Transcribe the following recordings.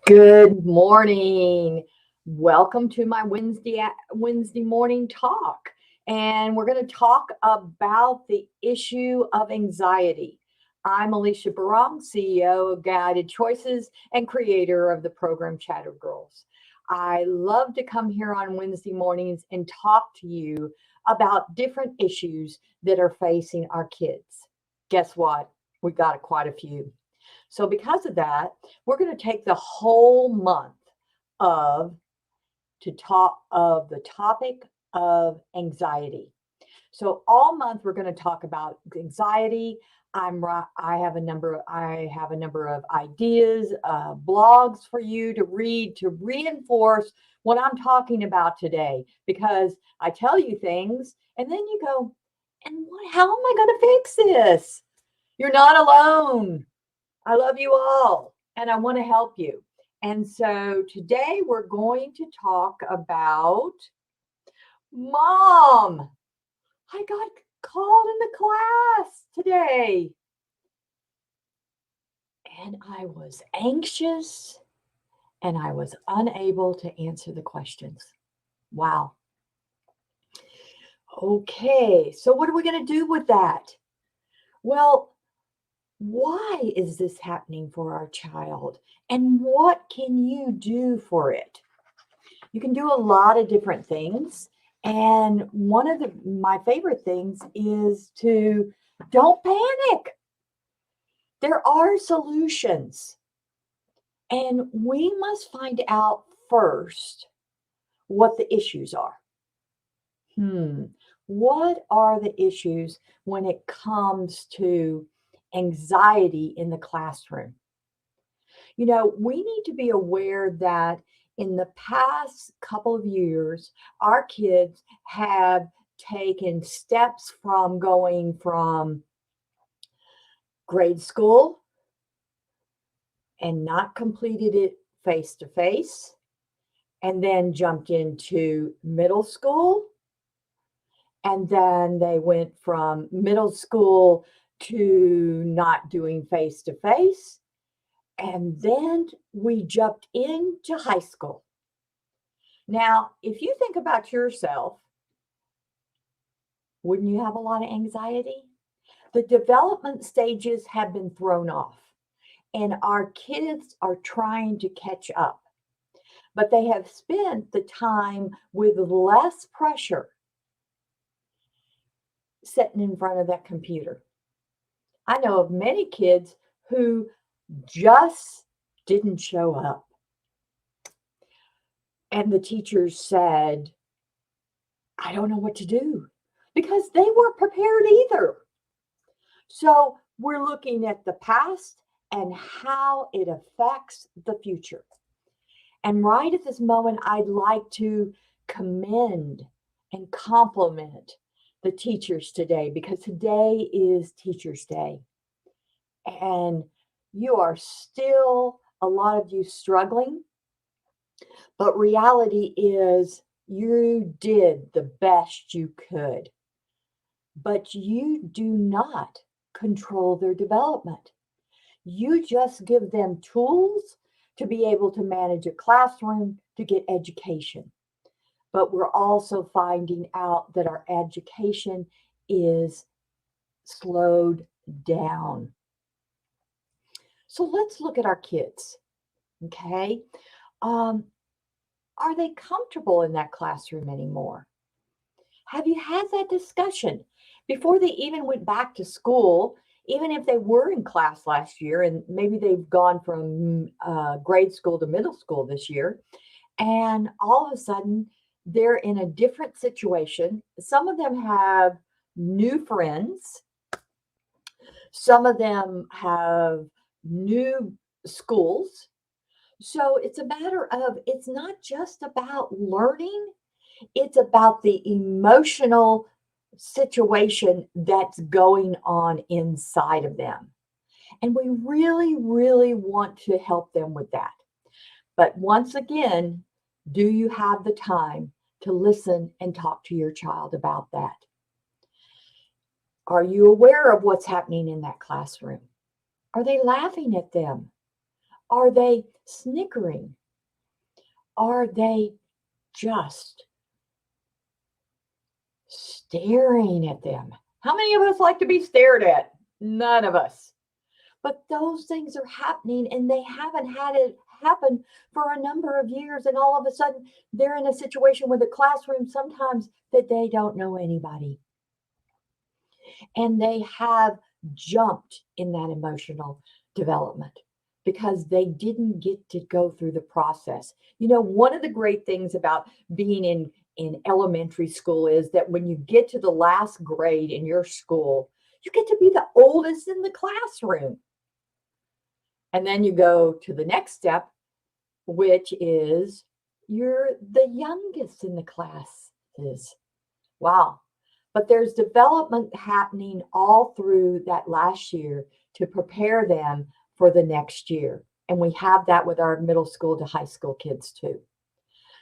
Good morning. Welcome to my Wednesday morning talk. And we're going to talk about the issue of anxiety. I'm Alicia Birong, CEO of Guided Choices and creator of the program ChatterGirls. I love to come here on Wednesday mornings and talk to you about different issues that are facing our kids. Guess what? We got quite a few. So because of that, we're going to take the whole month of to talk of the topic of anxiety. So all month we're going to talk about anxiety. I have a number of ideas, blogs for you to read to reinforce what I'm talking about today. Because I tell you things, and then you go, and what? How am I going to fix this? You're not alone. I love you all and I want to help you. And so today we're going to talk about mom. I got called in the class today and I was anxious and I was unable to answer the questions. Wow. Okay, so what are we going to do with that? Well, why is this happening for our child? And what can you do for it? You can do a lot of different things. And one of my favorite things is to don't panic. There are solutions. And we must find out first what the issues are. What are the issues when it comes to anxiety in the classroom? We need to be aware that in the past couple of years, our kids have taken steps from going from grade school and not completed it face to face, and then jumped into middle school. And then they went from middle school to not doing face to face. And then we jumped into high school. Now, if you think about yourself, wouldn't you have a lot of anxiety? The development stages have been thrown off, and our kids are trying to catch up. But they have spent the time with less pressure sitting in front of that computer. I know of many kids who just didn't show up. And the teachers said, I don't know what to do because they weren't prepared either. So we're looking at the past and how it affects the future. And right at this moment, I'd like to commend and compliment the teachers today because today is Teachers' Day. And you are still, a lot of you, struggling. But reality is you did the best you could. But you do not control their development. You just give them tools to be able to manage a classroom to get education. But we're also finding out that our education is slowed down. So let's look at our kids. Okay. Are they comfortable in that classroom anymore? Have you had that discussion before they even went back to school? Even if they were in class last year and maybe they've gone from grade school to middle school this year, and all of a sudden they're in a different situation. Some of them have new friends, some of them have new schools. So it's a matter of, it's not just about learning, it's about the emotional situation that's going on inside of them. And we really, really want to help them with that. But once again, do you have the time to listen and talk to your child about that? Are you aware of what's happening in that classroom? Are they laughing at them? Are they snickering? Are they just staring at them? How many of us like to be stared at? None of us. But those things are happening and they haven't had it happen for a number of years. And all of a sudden, they're in a situation with a classroom sometimes that they don't know anybody. And they have jumped in that emotional development because they didn't get to go through the process. You know, one of the great things about being in elementary school is that when you get to the last grade in your school, you get to be the oldest in the classroom. And then you go to the next step, which is you're the youngest in the classes. Wow. But there's development happening all through that last year to prepare them for the next year. And we have that with our middle school to high school kids too.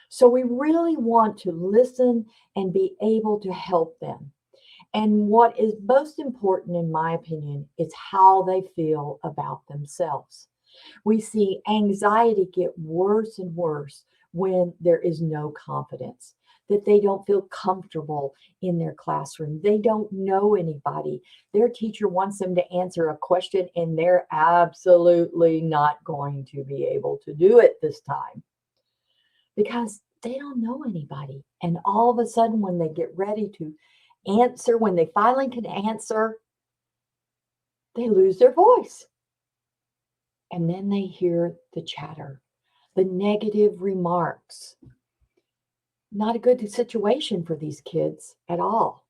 So we really want to listen and be able to help them. And what is most important, in my opinion, is how they feel about themselves. We see anxiety get worse and worse when there is no confidence, that they don't feel comfortable in their classroom. They don't know anybody. Their teacher wants them to answer a question, and they're absolutely not going to be able to do it this time because they don't know anybody. And all of a sudden, when they get ready to answer, when they finally can answer, they lose their voice. And then they hear the chatter, the negative remarks. Not a good situation for these kids at all.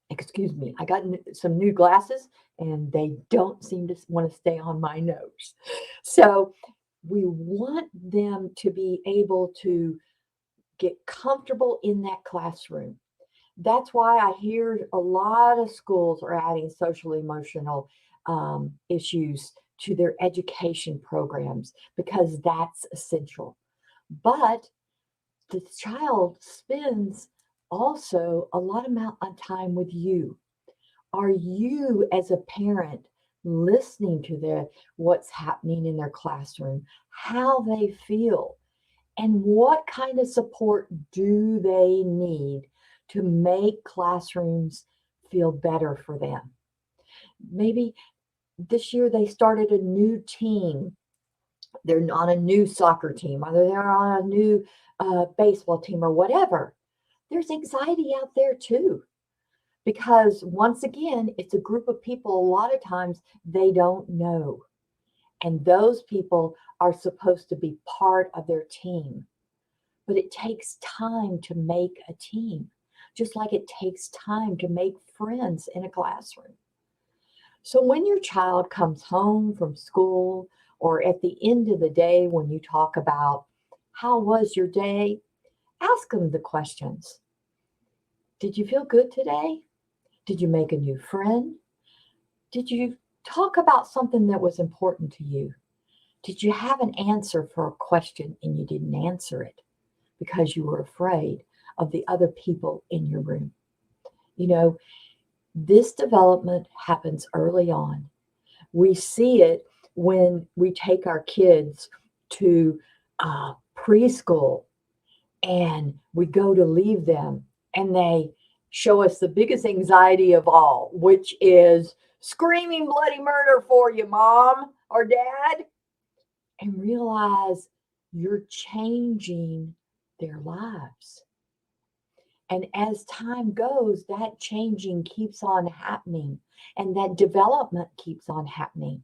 Excuse me, I got some new glasses and they don't seem to want to stay on my nose. So we want them to be able to get comfortable in that classroom. That's why I hear a lot of schools are adding social emotional issues to their education programs because that's essential. But the child spends also a lot amount of time with you. Are you as a parent listening to what's happening in their classroom, how they feel, and what kind of support do they need to make classrooms feel better for them? Maybe this year they started a new team. They're on a new soccer team, or they're on a new baseball team, or whatever. There's anxiety out there too. Because once again, it's a group of people, a lot of times they don't know. And those people are supposed to be part of their team. But it takes time to make a team, just like it takes time to make friends in a classroom. So when your child comes home from school or at the end of the day, when you talk about how was your day, ask them the questions. Did you feel good today? Did you make a new friend? Did you talk about something that was important to you? Did you have an answer for a question and you didn't answer it because you were afraid of the other people in your room? You know, this development happens early on. We see it when we take our kids to preschool and we go to leave them and they show us the biggest anxiety of all, which is screaming bloody murder for you, mom or dad, and realize you're changing their lives. And as time goes, that changing keeps on happening and that development keeps on happening.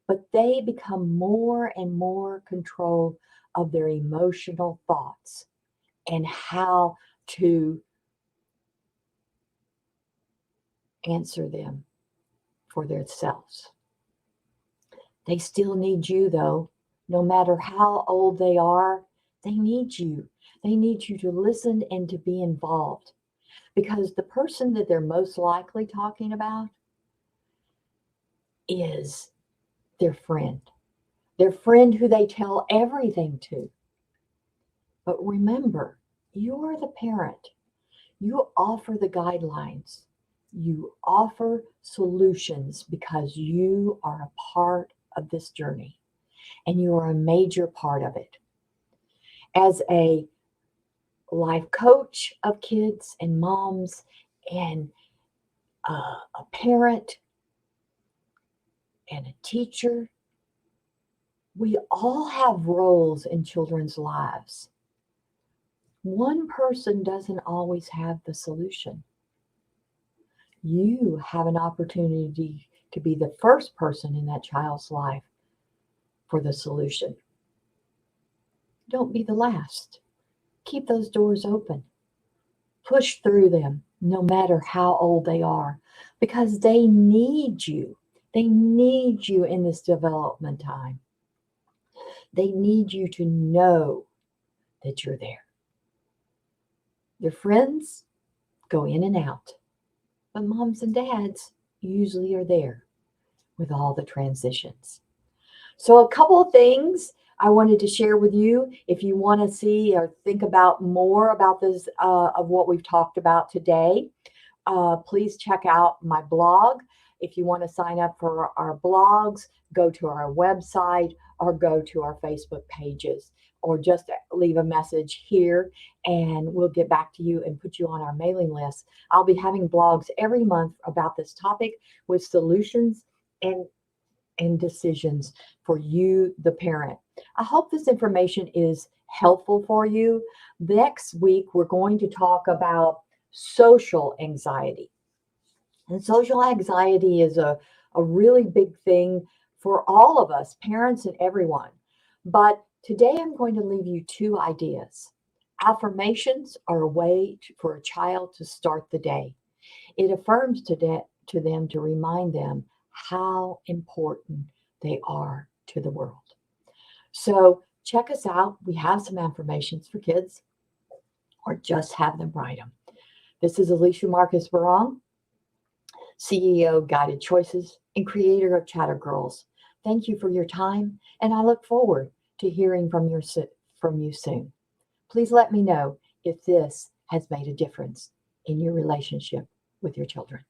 But they become more and more control of their emotional thoughts and how to answer them for themselves. They still need you, though. No matter how old they are, they need you. They need you to listen and to be involved. Because the person that they're most likely talking about is their friend who they tell everything to. But remember, you're the parent. You offer the guidelines. You offer solutions because you are a part of this journey. and you are a major part of it. As a life coach of kids and moms and a parent and a teacher, we all have roles in children's lives. One person doesn't always have the solution. You have an opportunity to be the first person in that child's life for the solution. Don't be the last. Keep those doors open. Push through them, no matter how old they are, because they need you. They need you in this development time. They need you to know that you're there. Your friends go in and out, but moms and dads usually are there with all the transitions. So, a couple of things I wanted to share with you. If you want to see or think about more about this, of what we've talked about today, please check out my blog. If you want to sign up for our blogs, go to our website or go to our Facebook pages, or just leave a message here and we'll get back to you and put you on our mailing list. I'll be having blogs every month about this topic with solutions and decisions for you, the parent. I hope this information is helpful for you. Next week, we're going to talk about social anxiety. And social anxiety is a really big thing for all of us, parents and everyone. But today I'm going to leave you two ideas. Affirmations are a way for a child to start the day. It affirms to them to remind them how important they are to the world. So check us out. We have some affirmations for kids, or just have them write them. This is Alicia Marcus Birong, CEO of Guided Choices and creator of ChatterGirls. Thank you for your time, and I look forward to hearing from you soon. Please let me know if this has made a difference in your relationship with your children.